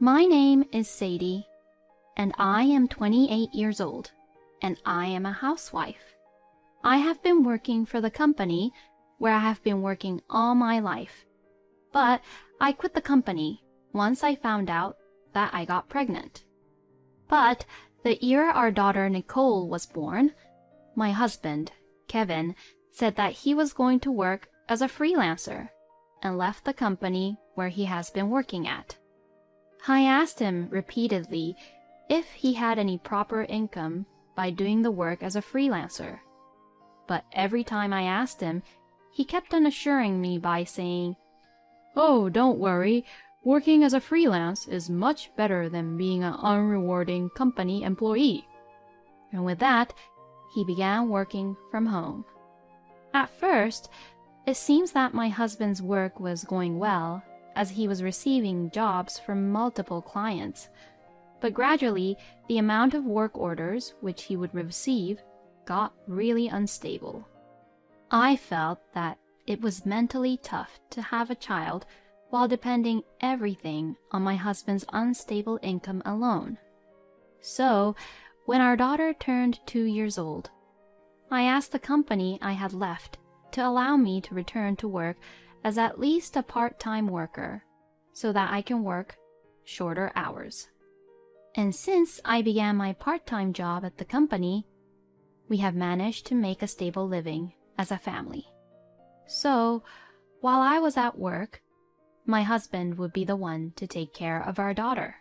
My name is Sadie, and I am 28 years old, and I am a housewife. I have been working for the company where I have been working all my life, but I quit the company once I found out that I got pregnant. But the year our daughter Nicole was born, my husband, Kevin, said that he was going to work as a freelancer and left the company where he has been working at. I asked him repeatedly if he had any proper income by doing the work as a freelancer. But every time I asked him, he kept on assuring me by saying, "Oh, don't worry, working as a freelance is much better than being an unrewarding company employee." And with that, he began working from home. At first, it seems that my husband's work was going well, as he was receiving jobs from multiple clients. But gradually, the amount of work orders which he would receive got really unstable. I felt that it was mentally tough to have a child while depending everything on my husband's unstable income alone. So, when our daughter turned 2 years old, I asked the company I had left to allow me to return to work as at least a part-time worker so that I can work shorter hours. And since I began my part-time job at the company, we have managed to make a stable living as a family. So, while I was at work, my husband would be the one to take care of our daughter.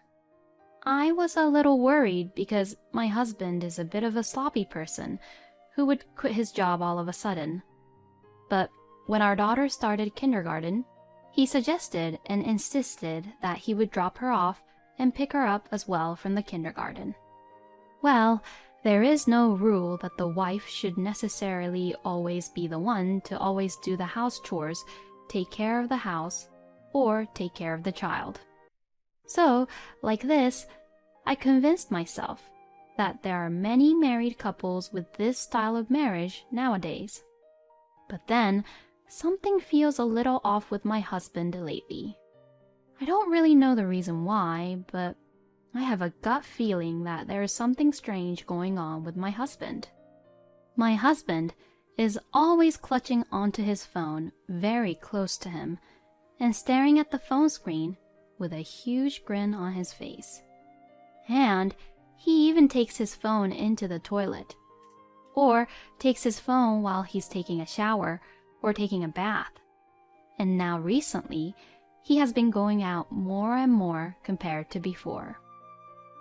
I was a little worried because my husband is a bit of a sloppy person who would quit his job all of a sudden. But when our daughter started kindergarten, he suggested and insisted that he would drop her off and pick her up as well from the kindergarten. Well, there is no rule that the wife should necessarily always be the one to always do the house chores, take care of the house, or take care of the child. So, like this, I convinced myself that there are many married couples with this style of marriage nowadays. But then, something feels a little off with my husband lately. I don't really know the reason why, but I have a gut feeling that there is something strange going on with my husband. My husband is always clutching onto his phone very close to him and staring at the phone screen with a huge grin on his face. And he even takes his phone into the toilet, or takes his phone while he's taking a shower or taking a bath. And now recently, he has been going out more and more compared to before.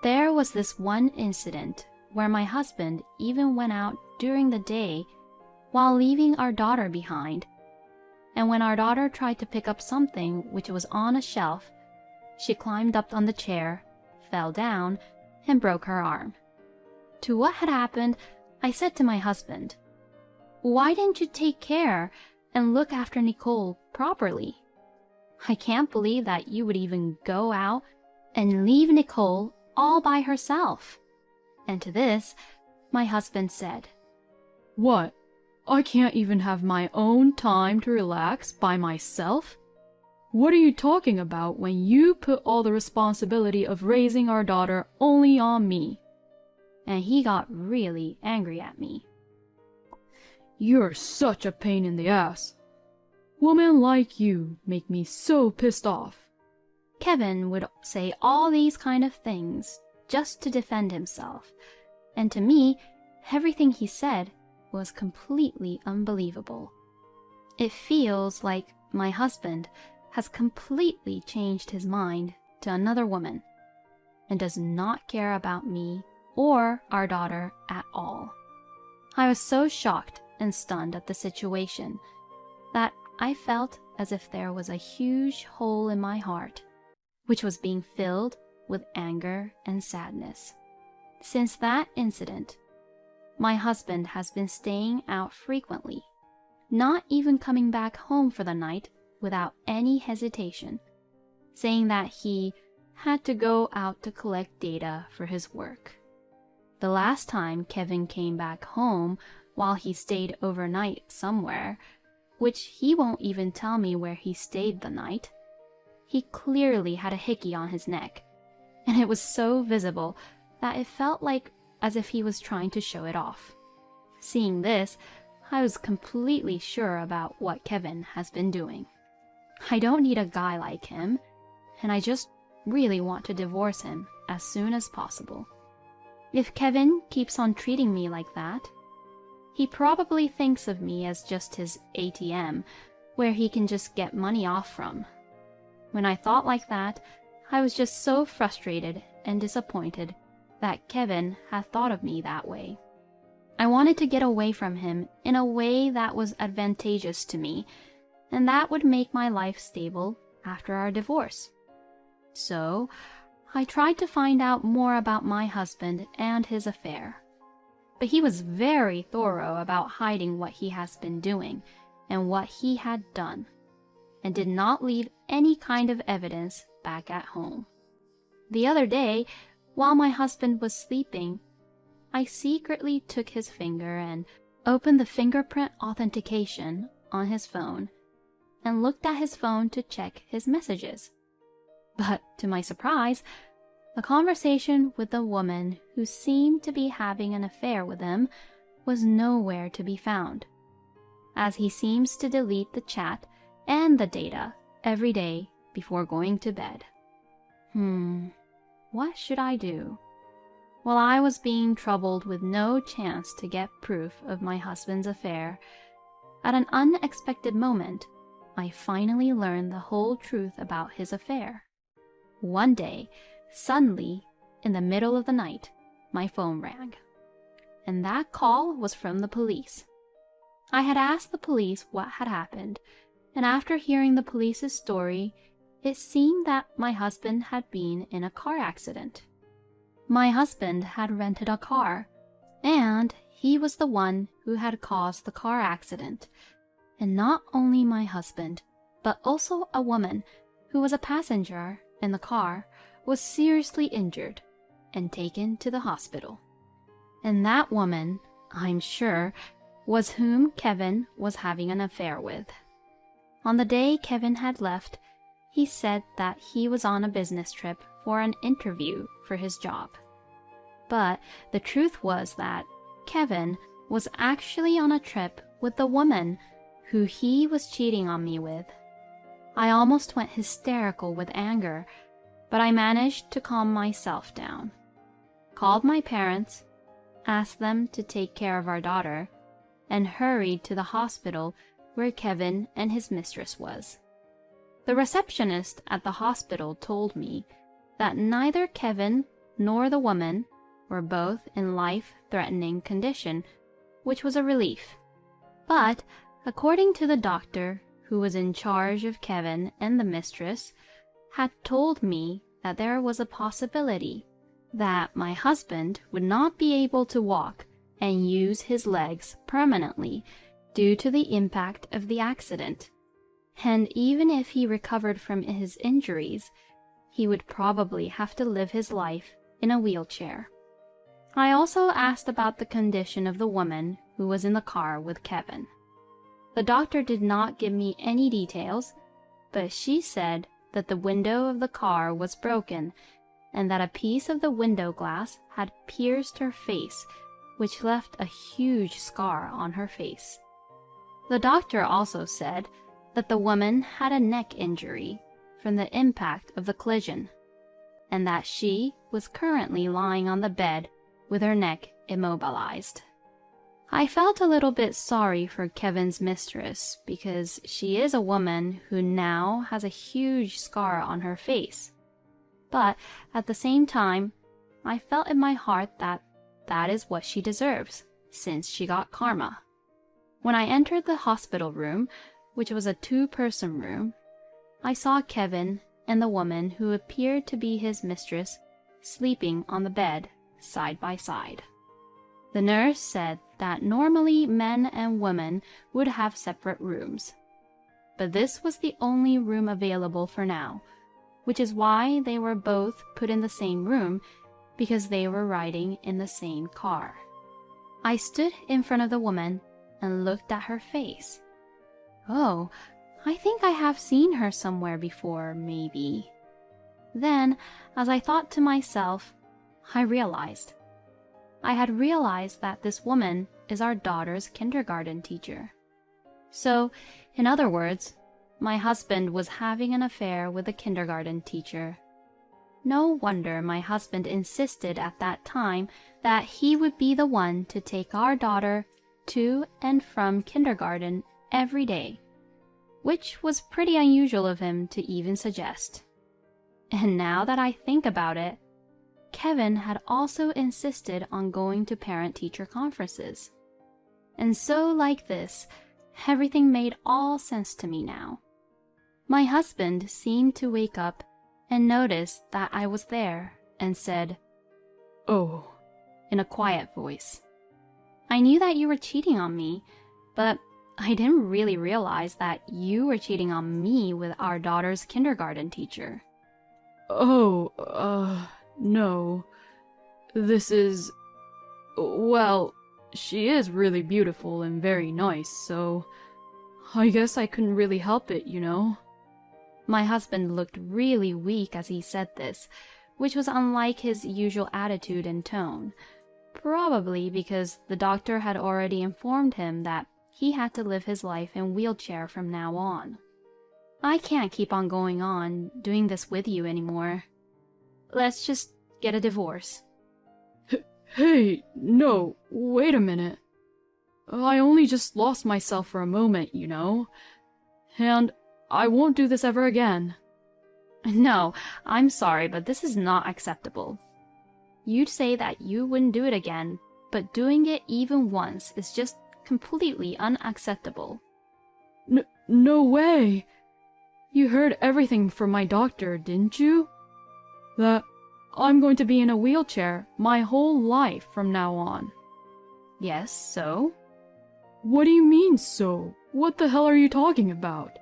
There was this one incident where my husband even went out during the day while leaving our daughter behind. And when our daughter tried to pick up something which was on a shelf, she climbed up on the chair, fell down, and broke her arm. To what had happened, I said to my husband, "Why didn't you take care and look after Nicole properly? I can't believe that you would even go out and leave Nicole all by herself." And to this, my husband said, "What? I can't even have my own time to relax by myself? What are you talking about when you put all the responsibility of raising our daughter only on me?" And he got really angry at me. "You're such a pain in the ass. Women like you make me so pissed off." Kevin would say all these kind of things just to defend himself, and to me, everything he said was completely unbelievable. It feels like my husband has completely changed his mind to another woman and does not care about me or our daughter at all. I was so shocked and stunned at the situation that I felt as if there was a huge hole in my heart, which was being filled with anger and sadness. Since that incident, my husband has been staying out frequently, not even coming back home for the night without any hesitation, saying that he had to go out to collect data for his work. The last time Kevin came back home while he stayed overnight somewhere, which he won't even tell me where he stayed the night, he clearly had a hickey on his neck and it was so visible that it felt like as if he was trying to show it off. Seeing this, I was completely sure about what Kevin has been doing. I don't need a guy like him, and I just really want to divorce him as soon as possible. If Kevin keeps on treating me like that, he probably thinks of me as just his ATM, where he can just get money off from. When I thought like that, I was just so frustrated and disappointed that Kevin had thought of me that way. I wanted to get away from him in a way that was advantageous to me, and that would make my life stable after our divorce. So, I tried to find out more about my husband and his affair. But he was very thorough about hiding what he has been doing and what he had done, and did not leave any kind of evidence back at home. The other day, while my husband was sleeping, I secretly took his finger and opened the fingerprint authentication on his phone and looked at his phone to check his messages. But to my surprise, the conversation with the woman who seemed to be having an affair with him was nowhere to be found, as he seems to delete the chat and the data every day before going to bed. What should I do? While I was being troubled with no chance to get proof of my husband's affair, at an unexpected moment, I finally learned the whole truth about his affair. One day, suddenly, in the middle of the night, my phone rang. And that call was from the police. I had asked the police what had happened, and after hearing the police's story, it seemed that my husband had been in a car accident. My husband had rented a car, and he was the one who had caused the car accident. And not only my husband, but also a woman who was a passenger in the car was seriously injured and taken to the hospital. And that woman, I'm sure, was whom Kevin was having an affair with. On the day Kevin had left, he said that he was on a business trip for an interview for his job. But the truth was that Kevin was actually on a trip with the woman who he was cheating on me with. I almost went hysterical with anger, but I managed to calm myself down. Called my parents, asked them to take care of our daughter, and hurried to the hospital where Kevin and his mistress was. The receptionist at the hospital told me that neither Kevin nor the woman were both in life-threatening condition, which was a relief. But according to the doctor who was in charge of Kevin and the mistress, had told me that there was a possibility that my husband would not be able to walk and use his legs permanently due to the impact of the accident. And even if he recovered from his injuries, he would probably have to live his life in a wheelchair. I also asked about the condition of the woman who was in the car with Kevin. The doctor did not give me any details, but she said that the window of the car was broken and that a piece of the window glass had pierced her face, which left a huge scar on her face. The doctor also said that the woman had a neck injury from the impact of the collision, and that she was currently lying on the bed with her neck immobilized. I felt a little bit sorry for Kevin's mistress because she is a woman who now has a huge scar on her face. But at the same time, I felt in my heart that that is what she deserves, since she got karma. When I entered the hospital room, which was a two-person room, I saw Kevin and the woman who appeared to be his mistress sleeping on the bed side by side. The nurse said that normally men and women would have separate rooms, but this was the only room available for now, which is why they were both put in the same room, because they were riding in the same car. I stood in front of the woman and looked at her face. Oh, I think I have seen her somewhere before, maybe. Then, as I thought to myself, I had realized that this woman is our daughter's kindergarten teacher. So, in other words, my husband was having an affair with a kindergarten teacher. No wonder my husband insisted at that time that he would be the one to take our daughter to and from kindergarten every day, which was pretty unusual of him to even suggest. And now that I think about it, Kevin had also insisted on going to parent-teacher conferences. And so, like this, everything made all sense to me now. My husband seemed to wake up and noticed that I was there and said, "Oh," in a quiet voice. "I knew that you were cheating on me, but I didn't really realize that you were cheating on me with our daughter's kindergarten teacher." "Oh, no. This is... Well, she is really beautiful and very nice, so I guess I couldn't really help it, you know." My husband looked really weak as he said this, which was unlike his usual attitude and tone, probably because the doctor had already informed him that he had to live his life in a wheelchair from now on. "I can't keep on going on doing this with you anymore. Let's just get a divorce." Hey, no, wait a minute. I only just lost myself for a moment, you know, and I won't do this ever again. "No, I'm sorry, but this is not acceptable. You'd say that you wouldn't do it again, but doing it even once is just completely unacceptable." No way. You heard everything from my doctor, didn't you? That I'm going to be in a wheelchair my whole life from now on. "Yes, so?" What do you mean, so? What the hell are you talking about?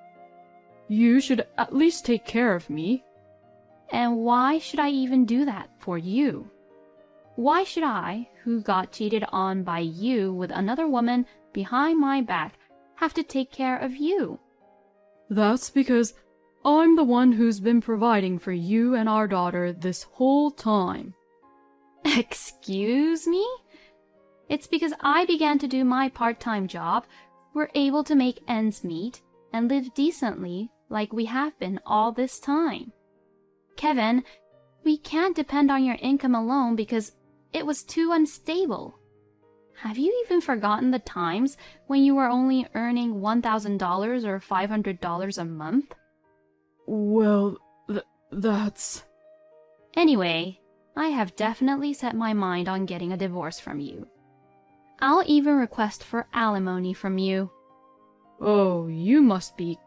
You should at least take care of me. "And why should I even do that for you? Why should I, who got cheated on by you with another woman behind my back, have to take care of you?" That's because I'm the one who's been providing for you and our daughter this whole time. Excuse me? It's because I began to do my part-time job, we're able to make ends meet and live decently like we have been all this time. Kevin, we can't depend on your income alone because it was too unstable. Have you even forgotten the times when you were only earning $1,000 or $500 a month? Well, that's... Anyway, I have definitely set my mind on getting a divorce from you. I'll even request for alimony from you. Oh, you must be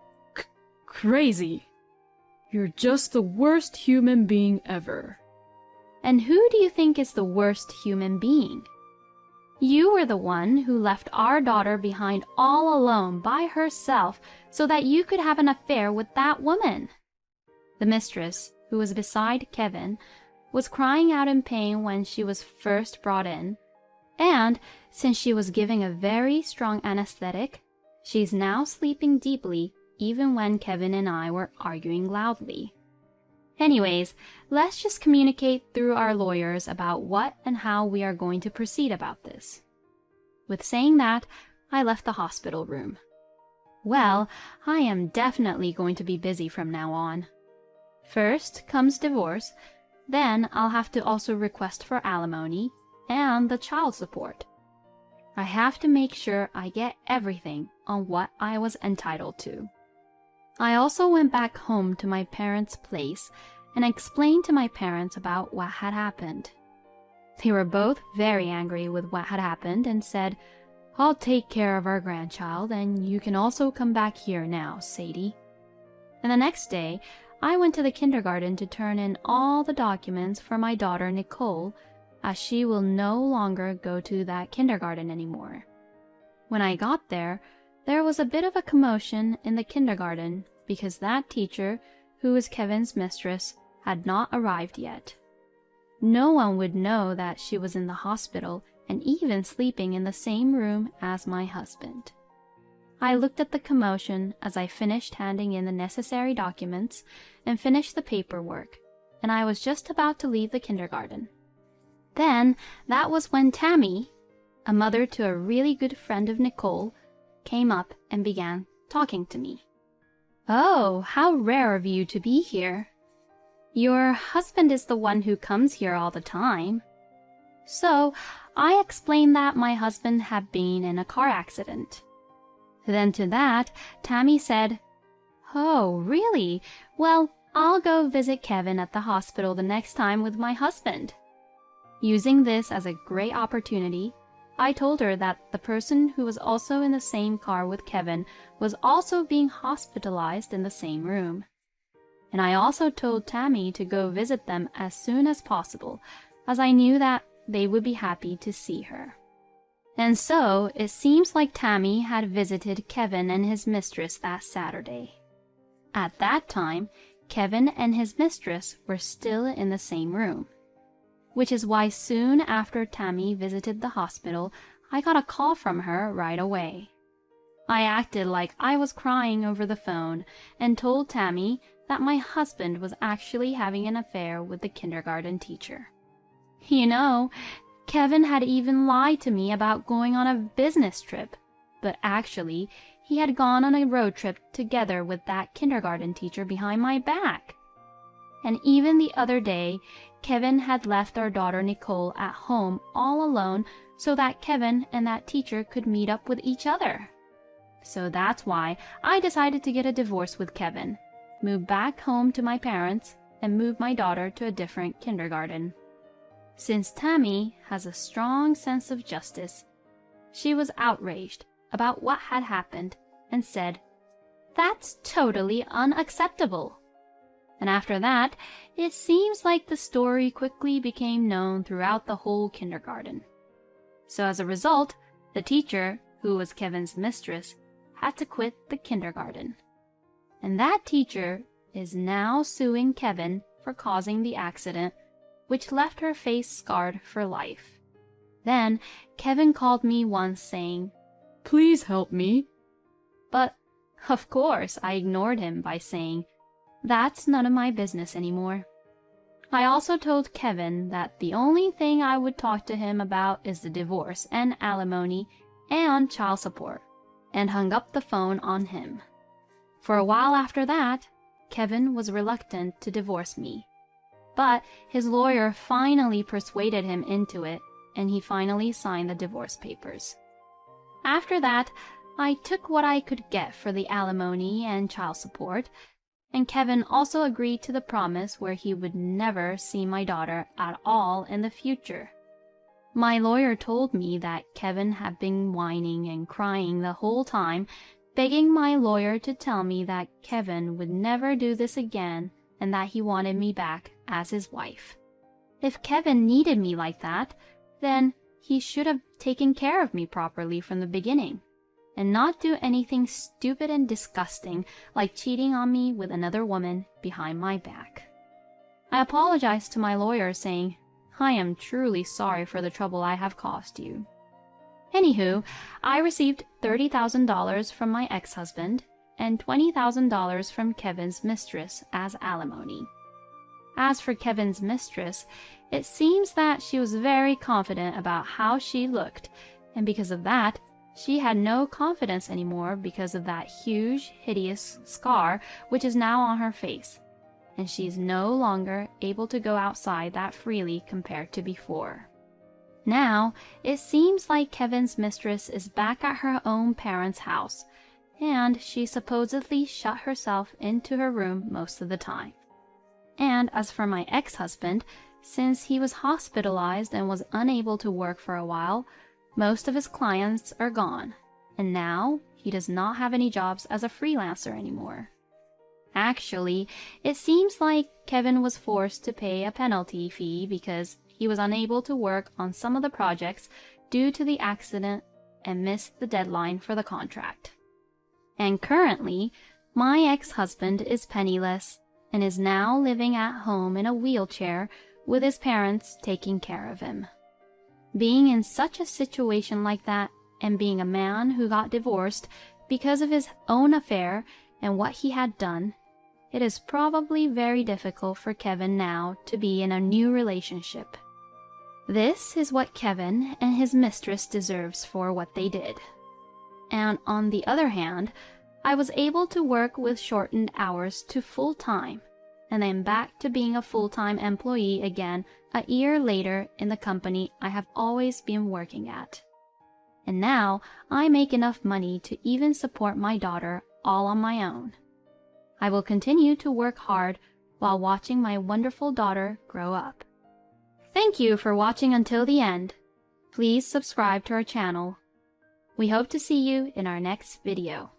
crazy. You're just the worst human being ever. And who do you think is the worst human being? You were the one who left our daughter behind all alone by herself so that you could have an affair with that woman. The mistress, who was beside Kevin, was crying out in pain when she was first brought in, and since she was giving a very strong anesthetic, she's now sleeping deeply even when Kevin and I were arguing loudly. Anyways, let's just communicate through our lawyers about what and how we are going to proceed about this. With saying that, I left the hospital room. Well, I am definitely going to be busy from now on. First comes divorce, then I'll have to also request for alimony and the child support. I have to make sure I get everything on what I was entitled to. I also went back home to my parents' place and explained to my parents about what had happened. They were both very angry with what had happened and said, "I'll take care of our grandchild and you can also come back here now, Sadie." And the next day, I went to the kindergarten to turn in all the documents for my daughter Nicole, as she will no longer go to that kindergarten anymore. When I got there, there was a bit of a commotion in the kindergarten because that teacher, who was Kevin's mistress, had not arrived yet. No one would know that she was in the hospital and even sleeping in the same room as my husband. I looked at the commotion as I finished handing in the necessary documents and finished the paperwork, and I was just about to leave the kindergarten. Then that was when Tammy, a mother to a really good friend of Nicole, came up and began talking to me. "Oh, how rare of you to be here. Your husband is the one who comes here all the time." So I explained that my husband had been in a car accident. Then to that, Tammy said, "Oh, really? Well, I'll go visit Kevin at the hospital the next time with my husband." Using this as a great opportunity, I told her that the person who was also in the same car with Kevin was also being hospitalized in the same room. And I also told Tammy to go visit them as soon as possible, as I knew that they would be happy to see her. And so it seems like Tammy had visited Kevin and his mistress that Saturday. At that time, Kevin and his mistress were still in the same room, which is why soon after Tammy visited the hospital, I got a call from her right away. I acted like I was crying over the phone and told Tammy that my husband was actually having an affair with the kindergarten teacher. You know, Kevin had even lied to me about going on a business trip, but actually, he had gone on a road trip together with that kindergarten teacher behind my back. And even the other day, Kevin had left our daughter Nicole at home all alone so that Kevin and that teacher could meet up with each other. So that's why I decided to get a divorce with Kevin, move back home to my parents, and move my daughter to a different kindergarten. Since Tammy has a strong sense of justice, she was outraged about what had happened and said, "That's totally unacceptable." And after that, it seems like the story quickly became known throughout the whole kindergarten. So as a result, the teacher, who was Kevin's mistress, had to quit the kindergarten. And that teacher is now suing Kevin for causing the accident, which left her face scarred for life. Then Kevin called me once saying, "Please help me." But of course I ignored him by saying, "That's none of my business anymore." I also told Kevin that the only thing I would talk to him about is the divorce and alimony and child support, and hung up the phone on him. For a while after that, Kevin was reluctant to divorce me, but his lawyer finally persuaded him into it, and he finally signed the divorce papers. After that, I took what I could get for the alimony and child support, and Kevin also agreed to the promise where he would never see my daughter at all in the future. My lawyer told me that Kevin had been whining and crying the whole time, begging my lawyer to tell me that Kevin would never do this again and that he wanted me back as his wife. If Kevin needed me like that, then he should have taken care of me properly from the beginning, and not do anything stupid and disgusting like cheating on me with another woman behind my back. I apologized to my lawyer saying, "I am truly sorry for the trouble I have caused you." Anywho, I received $30,000 from my ex-husband and $20,000 from Kevin's mistress as alimony. As for Kevin's mistress, it seems that she was very confident about how she looked, and because of that, she had no confidence anymore because of that huge, hideous scar which is now on her face, and she is no longer able to go outside that freely compared to before. Now, it seems like Kevin's mistress is back at her own parents' house, and she supposedly shut herself into her room most of the time. And as for my ex-husband, since he was hospitalized and was unable to work for a while, most of his clients are gone, and now he does not have any jobs as a freelancer anymore. Actually, it seems like Kevin was forced to pay a penalty fee because he was unable to work on some of the projects due to the accident and missed the deadline for the contract. And currently, my ex-husband is penniless and is now living at home in a wheelchair with his parents taking care of him. Being in such a situation like that, and being a man who got divorced because of his own affair and what he had done, it is probably very difficult for Kevin now to be in a new relationship. This is what Kevin and his mistress deserves for what they did. And on the other hand, I was able to work with shortened hours to full-time, and then back to being a full-time employee again a year later in the company I have always been working at. And now I make enough money to even support my daughter all on my own. I will continue to work hard while watching my wonderful daughter grow up. Thank you for watching until the end. Please subscribe to our channel. We hope to see you in our next video.